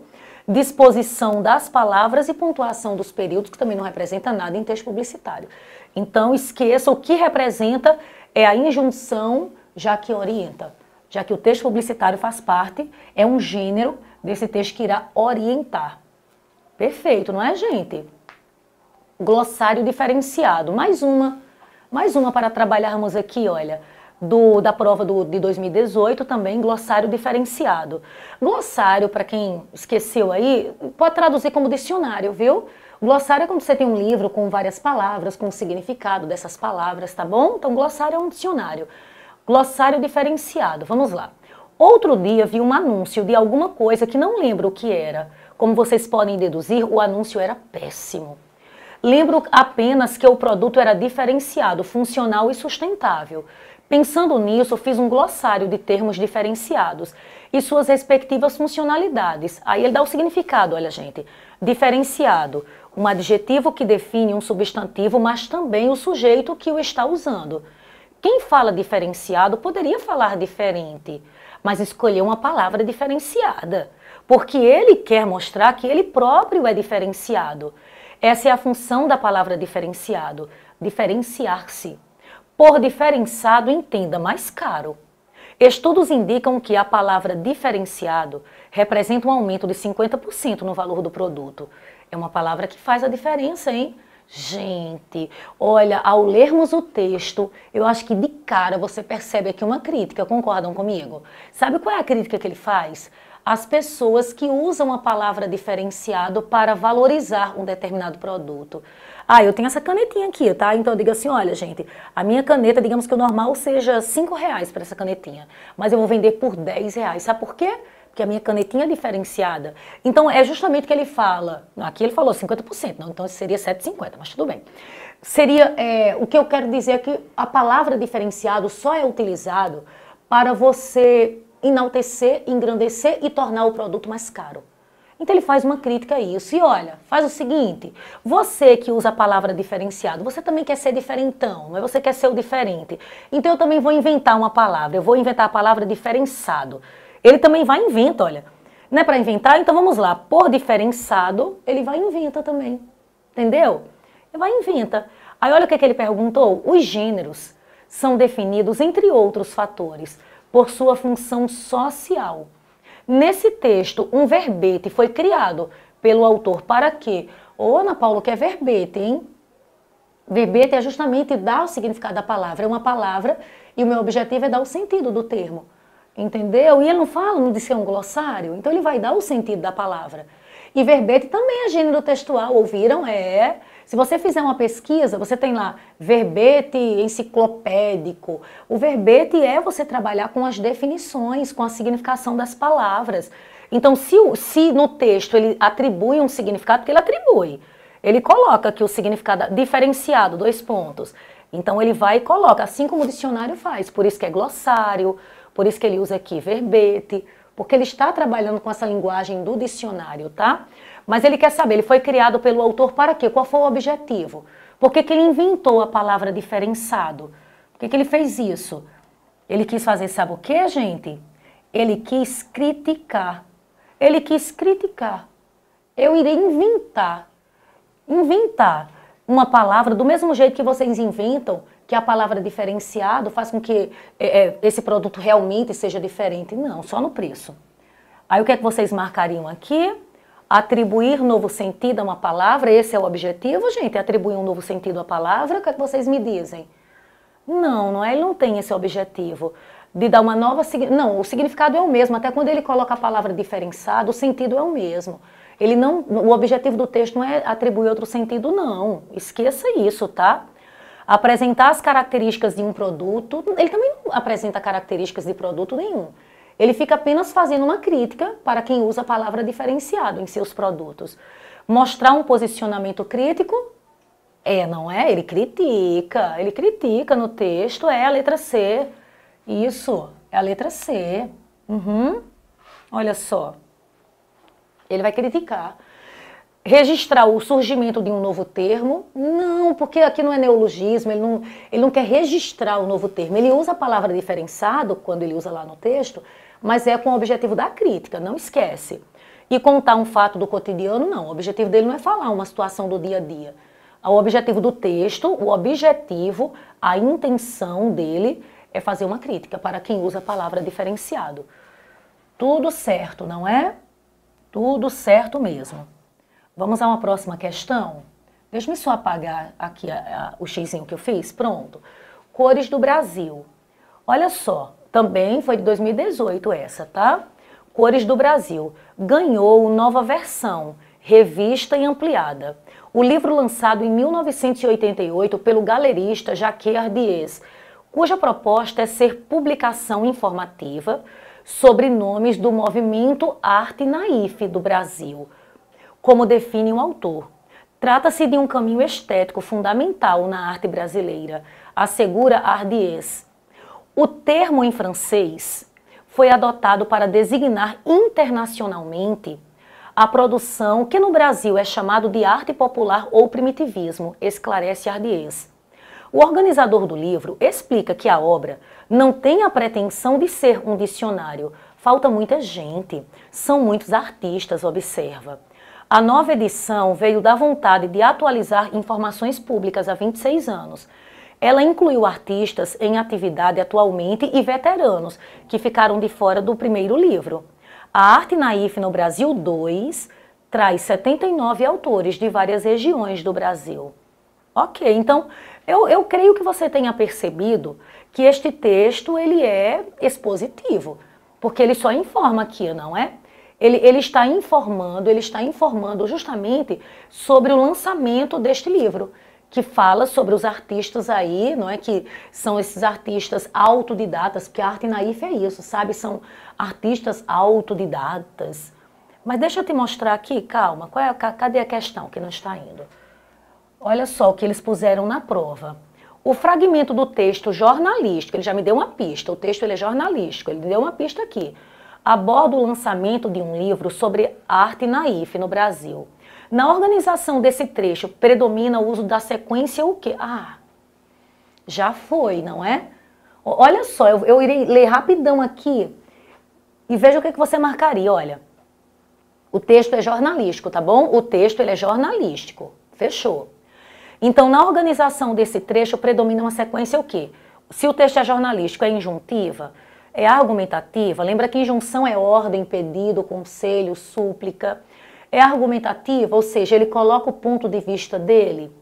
Disposição das palavras e pontuação dos períodos, que também não representa nada em texto publicitário. Então esqueça, o que representa é a injunção, já que orienta. Já que o texto publicitário faz parte, é um gênero desse texto que irá orientar. Perfeito, não é, gente? Glossário diferenciado. Mais uma para trabalharmos aqui, olha, da prova de 2018 também, glossário diferenciado. Glossário, para quem esqueceu aí, pode traduzir como dicionário, viu? Glossário é quando você tem um livro com várias palavras, com o significado dessas palavras, tá bom? Então, glossário é um dicionário. Glossário diferenciado, vamos lá. Outro dia vi um anúncio de alguma coisa que não lembro o que era. Como vocês podem deduzir, o anúncio era péssimo. Lembro apenas que o produto era diferenciado, funcional e sustentável. Pensando nisso, fiz um glossário de termos diferenciados e suas respectivas funcionalidades. Aí ele dá o significado, olha gente. Diferenciado, um adjetivo que define um substantivo, mas também o sujeito que o está usando. Quem fala diferenciado poderia falar diferente, mas escolheu uma palavra diferenciada, porque ele quer mostrar que ele próprio é diferenciado. Essa é a função da palavra diferenciado, diferenciar-se. Por diferenciado, entenda, mais caro. Estudos indicam que a palavra diferenciado representa um aumento de 50% no valor do produto. É uma palavra que faz a diferença, hein? Gente, olha, ao lermos o texto, eu acho que de cara você percebe aqui uma crítica, concordam comigo? Sabe qual é a crítica que ele faz? As pessoas que usam a palavra diferenciado para valorizar um determinado produto. Ah, eu tenho essa canetinha aqui, tá? Então eu digo assim, olha gente, a minha caneta, digamos que o normal seja R$5 para essa canetinha, mas eu vou vender por R$10. Sabe por quê? Porque a minha canetinha é diferenciada. Então é justamente o que ele fala. Aqui ele falou 50%, não, então seria 7,50, mas tudo bem. Seria, o que eu quero dizer é que a palavra diferenciado só é utilizado para você enaltecer, engrandecer e tornar o produto mais caro. Então ele faz uma crítica a isso. E olha, faz o seguinte, você que usa a palavra diferenciado, você também quer ser diferentão, mas você quer ser o diferente. Então eu também vou inventar uma palavra, eu vou inventar a palavra diferenciado. Ele também vai e inventa, olha. Não é para inventar? Então vamos lá. Por diferenciado, ele vai e inventa também. Entendeu? Ele vai e inventa. Aí olha o que ele perguntou. Os gêneros são definidos, entre outros fatores, por sua função social. Nesse texto, um verbete foi criado pelo autor para quê? Ô, Ana Paula, o que é verbete, hein? Verbete é justamente dar o significado da palavra. É uma palavra e o meu objetivo é dar o sentido do termo. Entendeu? E ele não fala, não disse que é um glossário, então ele vai dar o sentido da palavra. E verbete também é gênero textual, ouviram? É. Se você fizer uma pesquisa, você tem lá verbete enciclopédico. O verbete é você trabalhar com as definições, com a significação das palavras. Então, se no texto ele atribui um significado, porque ele atribui, ele coloca aqui o significado diferenciado, 2 pontos. Então ele vai e coloca, assim como o dicionário faz, por isso que é glossário, por isso que ele usa aqui verbete, porque ele está trabalhando com essa linguagem do dicionário, tá? Mas ele quer saber, ele foi criado pelo autor para quê? Qual foi o objetivo? Por que ele inventou a palavra diferenciado? Por que ele fez isso? Ele quis fazer, sabe o que, gente? Ele quis criticar. Ele quis criticar. Eu irei inventar uma palavra do mesmo jeito que vocês inventam, que a palavra diferenciado faz com que esse produto realmente seja diferente. Não, só no preço. Aí o que é que vocês marcariam aqui? Atribuir novo sentido a uma palavra, esse é o objetivo, gente? Atribuir um novo sentido à palavra, o que é que vocês me dizem? Não é, ele não tem esse objetivo de dar uma nova... Não, o significado é o mesmo, até quando ele coloca a palavra diferenciado, o sentido é o mesmo. Ele não, o objetivo do texto não é atribuir outro sentido, não. Esqueça isso, tá? Apresentar as características de um produto, ele também não apresenta características de produto nenhum. Ele fica apenas fazendo uma crítica para quem usa a palavra diferenciado em seus produtos. Mostrar um posicionamento crítico, não é? Ele critica no texto, é a letra C. Isso, é a letra C. Olha só. Ele vai criticar. Registrar o surgimento de um novo termo? Não, porque aqui não é neologismo, ele não quer registrar o novo termo. Ele usa a palavra diferenciado, quando ele usa lá no texto, mas é com o objetivo da crítica, não esquece. E contar um fato do cotidiano, não. O objetivo dele não é falar uma situação do dia a dia. O objetivo do texto, a intenção dele é fazer uma crítica para quem usa a palavra diferenciado. Tudo certo, não é? Tudo certo mesmo. Vamos a uma próxima questão? Deixa eu só apagar aqui o xizinho que eu fiz. Pronto. Cores do Brasil. Olha só, também foi de 2018 essa, tá? Cores do Brasil. Ganhou nova versão, revista e ampliada. O livro lançado em 1988 pelo galerista Jacques Ardies, cuja proposta é ser publicação informativa sobre nomes do movimento Arte Naif do Brasil, como define o autor. Trata-se de um caminho estético fundamental na arte brasileira, assegura Ardies. O termo em francês foi adotado para designar internacionalmente a produção que no Brasil é chamado de arte popular ou primitivismo, esclarece Ardies. O organizador do livro explica que a obra não tem a pretensão de ser um dicionário. Falta muita gente, são muitos artistas, observa. A nova edição veio da vontade de atualizar informações públicas há 26 anos. Ela incluiu artistas em atividade atualmente e veteranos, que ficaram de fora do primeiro livro. A Arte Naif no Brasil 2 traz 79 autores de várias regiões do Brasil. Ok, então eu creio que você tenha percebido que este texto ele é expositivo, porque ele só informa aqui, não é? Ele está informando justamente sobre o lançamento deste livro, que fala sobre os artistas aí, não é? Que são esses artistas autodidatas, porque a Arte Naif é isso, sabe? São artistas autodidatas. Mas deixa eu te mostrar aqui, calma, cadê a questão que não está indo? Olha só o que eles puseram na prova. O fragmento do texto jornalístico, ele já me deu uma pista, o texto ele é jornalístico, ele deu uma pista aqui. Aborda o lançamento de um livro sobre arte naif no Brasil. Na organização desse trecho, predomina o uso da sequência o quê? Ah, já foi, não é? Olha só, eu irei ler rapidão aqui e veja o que você marcaria, olha. O texto é jornalístico, tá bom? O texto ele é jornalístico, fechou. Então, na organização desse trecho, predomina uma sequência o quê? Se o texto é jornalístico, é injuntiva, é argumentativa, lembra que injunção é ordem, pedido, conselho, súplica. É argumentativa, ou seja, ele coloca o ponto de vista dele.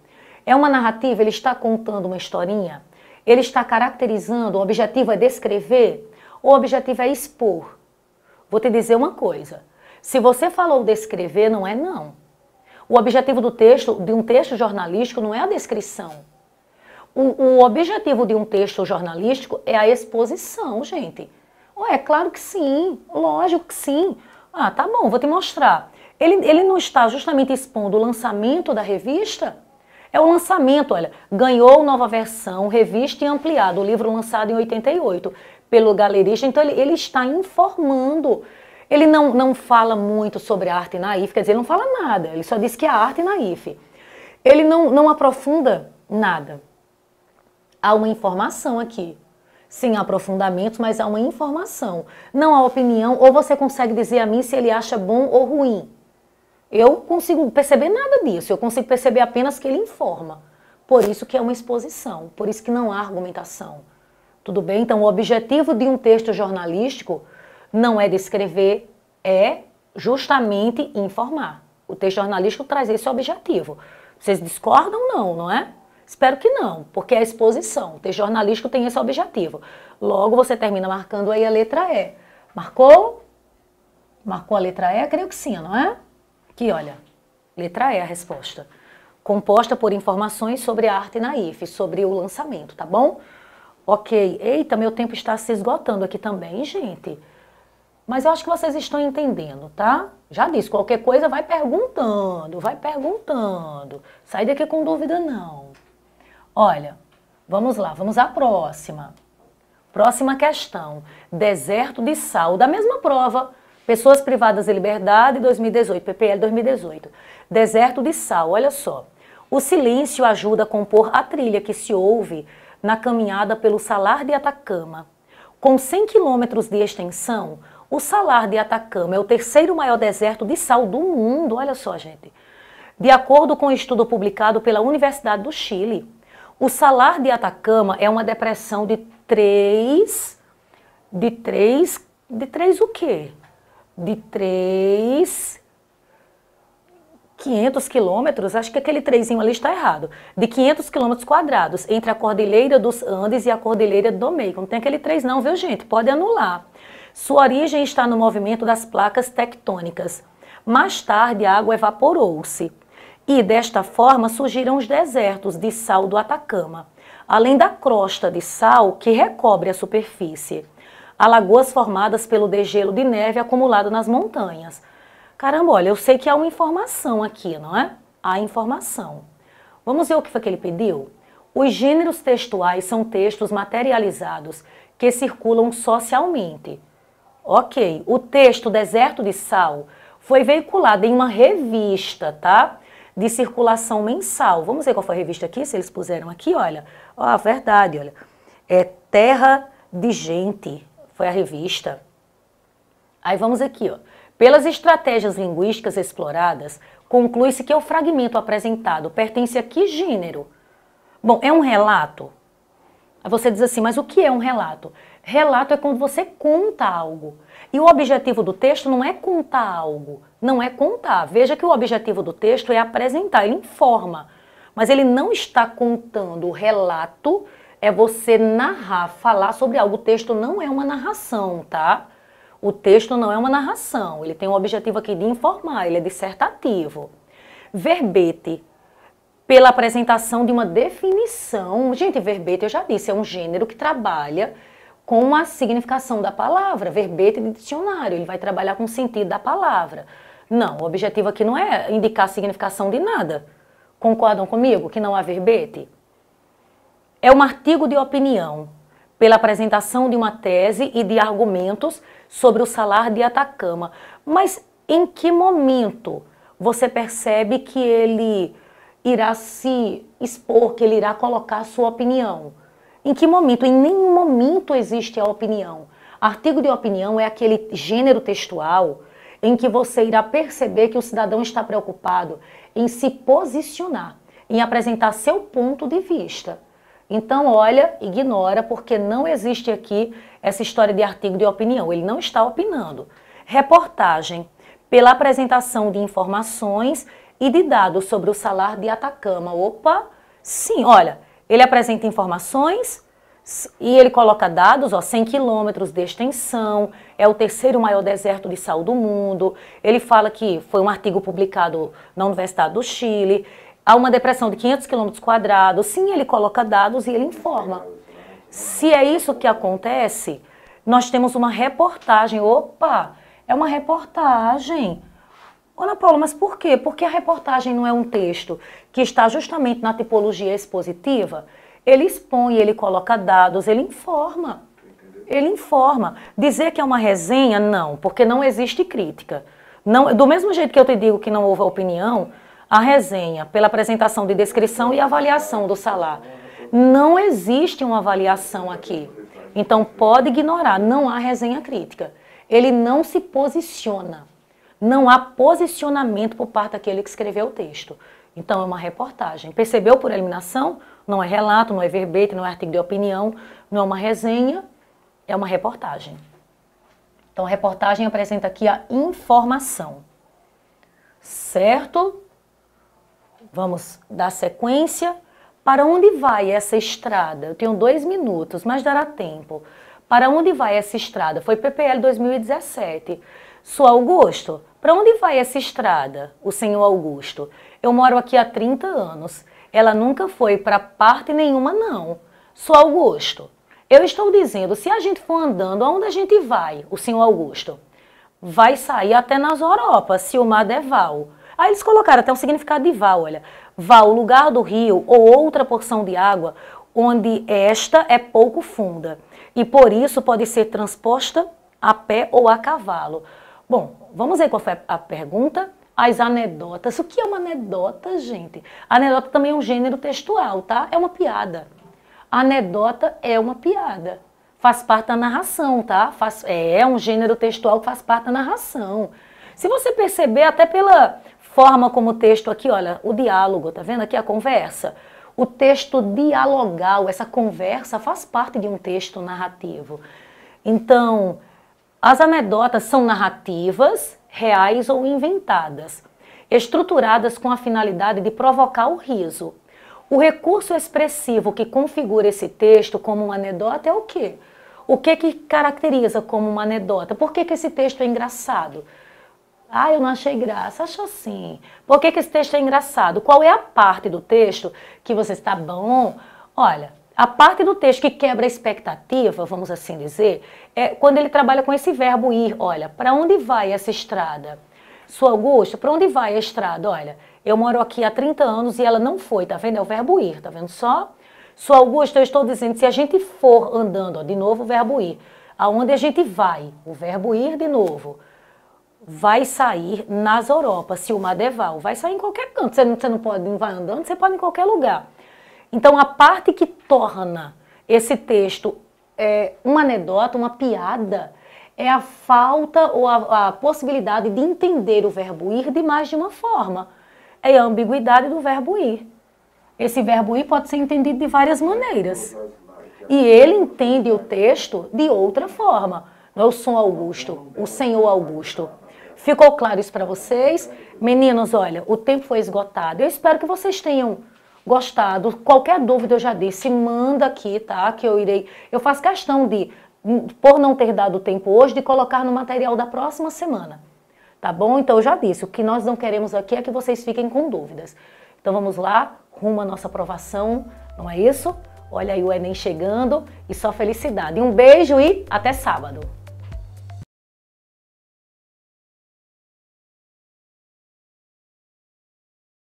É uma narrativa, ele está contando uma historinha. Ele está caracterizando, o objetivo é descrever, o objetivo é expor. Vou te dizer uma coisa, se você falou descrever, não é não. O objetivo do texto, de um texto jornalístico, não é a descrição. O objetivo de um texto jornalístico é a exposição, gente. É claro que sim, lógico que sim. Ah, tá bom, vou te mostrar. Ele não está justamente expondo o lançamento da revista? É o lançamento, olha, ganhou nova versão, revista e ampliado, o livro lançado em 88 pelo galerista, então ele está informando. Ele não fala muito sobre a arte naif, quer dizer, ele não fala nada, ele só diz que é a arte naif. Ele não aprofunda nada. Há uma informação aqui. Sem aprofundamentos, mas há uma informação. Não há opinião, ou você consegue dizer a mim se ele acha bom ou ruim. Eu consigo perceber nada disso, eu consigo perceber apenas que ele informa. Por isso que é uma exposição, por isso que não há argumentação. Tudo bem? Então, o objetivo de um texto jornalístico não é descrever, é justamente informar. O texto jornalístico traz esse objetivo. Vocês discordam? Não é? Espero que não, porque é a exposição. O texto jornalístico tem esse objetivo. Logo, você termina marcando aí a letra E. Marcou? Marcou a letra E? Creio que sim, não é? Aqui, olha, letra E a resposta. Composta por informações sobre a arte naif, sobre o lançamento, tá bom? Ok. Eita, meu tempo está se esgotando aqui também, gente. Mas eu acho que vocês estão entendendo, tá? Já disse, qualquer coisa vai perguntando, vai perguntando. Sai daqui com dúvida não. Olha, vamos lá, vamos à próxima. Próxima questão. Deserto de Sal, da mesma prova. Pessoas Privadas de Liberdade, 2018, PPL 2018. Deserto de Sal, olha só. O silêncio ajuda a compor a trilha que se ouve na caminhada pelo Salar de Atacama. Com 100 quilômetros de extensão, o Salar de Atacama é o terceiro maior deserto de sal do mundo, olha só, gente. De acordo com um estudo publicado pela Universidade do Chile, o Salar de Atacama é uma depressão de 3 o quê? De 3 500 quilômetros, acho que aquele trezinho ali está errado, de 500 quilômetros quadrados entre a Cordilheira dos Andes e a Cordilheira do Meio. Não tem aquele 3 não, viu gente? Pode anular. Sua origem está no movimento das placas tectônicas. Mais tarde a água evaporou-se e desta forma surgiram os desertos de sal do Atacama, além da crosta de sal que recobre a superfície. Há lagoas formadas pelo degelo de neve acumulado nas montanhas. Caramba, olha, eu sei que há uma informação aqui, não é? Há informação. Vamos ver o que foi que ele pediu? Os gêneros textuais são textos materializados que circulam socialmente. Ok, o texto Deserto de Sal foi veiculado em uma revista, tá? De circulação mensal. Vamos ver qual foi a revista aqui, se eles puseram aqui, olha. Ó, verdade, olha. É Terra de Gente, foi a revista. Aí vamos aqui, ó. Pelas estratégias linguísticas exploradas, conclui-se que o fragmento apresentado pertence a que gênero? Bom, é um relato? Aí você diz assim, mas o que é um relato? Relato é quando você conta algo. E o objetivo do texto não é contar algo, não é contar. Veja que o objetivo do texto é apresentar, ele informa. Mas ele não está contando. O relato é você narrar, falar sobre algo. O texto não é uma narração, tá? O texto não é uma narração, ele tem o objetivo aqui de informar, ele é dissertativo. Verbete, pela apresentação de uma definição. Gente, verbete, eu já disse, é um gênero que trabalha com a significação da palavra. Verbete de dicionário, ele vai trabalhar com o sentido da palavra. Não, o objetivo aqui não é indicar a significação de nada. Concordam comigo que não há verbete? É um artigo de opinião, pela apresentação de uma tese e de argumentos sobre o salar de Atacama. Mas em que momento você percebe que ele irá se expor, que ele irá colocar a sua opinião? Em que momento? Em nenhum momento existe a opinião. Artigo de opinião é aquele gênero textual em que você irá perceber que o cidadão está preocupado em se posicionar, em apresentar seu ponto de vista. Então, olha, ignora, porque não existe aqui essa história de artigo de opinião. Ele não está opinando. Reportagem, pela apresentação de informações e de dados sobre o salar de Atacama. Opa, sim, olha, ele apresenta informações e ele coloca dados, ó, 100 quilômetros de extensão, é o terceiro maior deserto de sal do mundo. Ele fala que foi um artigo publicado na Universidade do Chile. Há uma depressão de 500 quilômetros quadrados. Sim, ele coloca dados e ele informa. Se é isso que acontece, nós temos uma reportagem. Opa, é uma reportagem. Ana Paula, mas por quê? Porque a reportagem não é um texto que está justamente na tipologia expositiva. Ele expõe, ele coloca dados, ele informa. Ele informa. Dizer que é uma resenha, não, porque não existe crítica. Não, do mesmo jeito que eu te digo que não houve opinião, a resenha, pela apresentação de descrição e avaliação do salar. Não existe uma avaliação aqui. Então pode ignorar, não há resenha crítica. Ele não se posiciona. Não há posicionamento por parte daquele que escreveu o texto. Então é uma reportagem. Percebeu por eliminação? Não é relato, não é verbete, não é artigo de opinião, não é uma resenha, é uma reportagem. Então a reportagem apresenta aqui a informação. Certo? Vamos dar sequência. Para onde vai essa estrada? Eu tenho 2 minutos, mas dará tempo. Para onde vai essa estrada? Foi PPL 2017. Sou Augusto, para onde vai essa estrada, o senhor Augusto? Eu moro aqui há 30 anos. Ela nunca foi para parte nenhuma, não. Sou Augusto. Eu estou dizendo, se a gente for andando, aonde a gente vai, o senhor Augusto? Vai sair até nas Europas, se o mar der val. Aí eles colocaram até o significado de val, olha. Val, lugar do rio ou outra porção de água onde esta é pouco funda e por isso pode ser transposta a pé ou a cavalo. Bom, vamos ver qual foi a pergunta. As anedotas. O que é uma anedota, gente? A anedota também é um gênero textual, tá? É uma piada. A anedota é uma piada. Faz parte da narração, tá? É um gênero textual que faz parte da narração. Se você perceber, até pela forma como o texto aqui, olha, o diálogo, tá vendo aqui a conversa? O texto dialogal, essa conversa faz parte de um texto narrativo. Então, as anedotas são narrativas, reais ou inventadas. estruturadas com a finalidade de provocar o riso. O recurso expressivo que configura esse texto como uma anedota é o quê? O que caracteriza como uma anedota? Por que esse texto é engraçado? Ah, eu não achei graça. Achou sim. Por que esse texto é engraçado? Qual é a parte do texto que você está bom? Olha, a parte do texto que quebra a expectativa, vamos assim dizer, é quando ele trabalha com esse verbo ir. Olha, para onde vai essa estrada? Sua Augusta, para onde vai a estrada? Olha, eu moro aqui há 30 anos e ela não foi, tá vendo? É o verbo ir, tá vendo só? Sua Augusta, eu estou dizendo, se a gente for andando, ó, de novo o verbo ir, aonde a gente vai? O verbo ir de novo. Vai sair nas Europas, se o Madeval, vai sair em qualquer canto, você não pode, não vai andando, você pode em qualquer lugar. Então a parte que torna esse texto uma anedota, uma piada, é a falta ou a possibilidade de entender o verbo ir de mais de uma forma. É a ambiguidade do verbo ir. Esse verbo ir pode ser entendido de várias maneiras. E ele entende o texto de outra forma. Não é o São Augusto, o Senhor Augusto. Ficou claro isso para vocês? Meninos, olha, o tempo foi esgotado. Eu espero que vocês tenham gostado. Qualquer dúvida, eu já disse, manda aqui, tá? Que eu faço questão de, por não ter dado tempo hoje, de colocar no material da próxima semana. Tá bom? Então eu já disse, o que nós não queremos aqui é que vocês fiquem com dúvidas. Então vamos lá, rumo à nossa aprovação, não é isso? Olha aí o Enem chegando e só felicidade. Um beijo e até sábado.